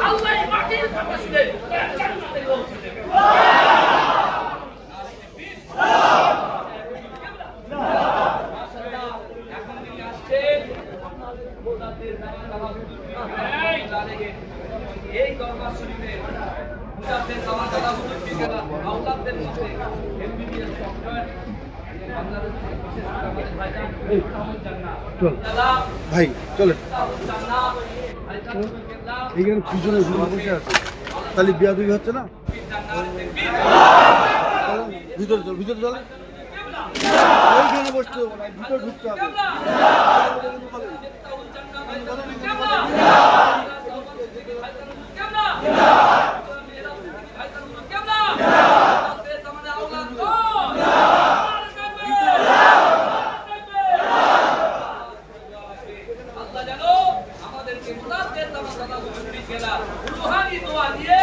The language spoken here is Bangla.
আল্লাহ মাটির কথা শুনে জান্নাতে পৌঁছে দেবে। এখন তিনি আসছেন এই দরবার শরীফে মুজাদ্দেদ জামান দাদা হুজুর কি গেলা আওলাদদের মধ্যে এমবিবিএস ডক্টর ভাই চলে এইখানে পিছনে বসে আছে, তাহলে বিয়া দুই হচ্ছে না। ভিতরে চল, ভিতরে চল, ওইখানে বসতে হবে না, ভিতরে ঢুকতে হবে। রুহানি দোয়া দিয়ে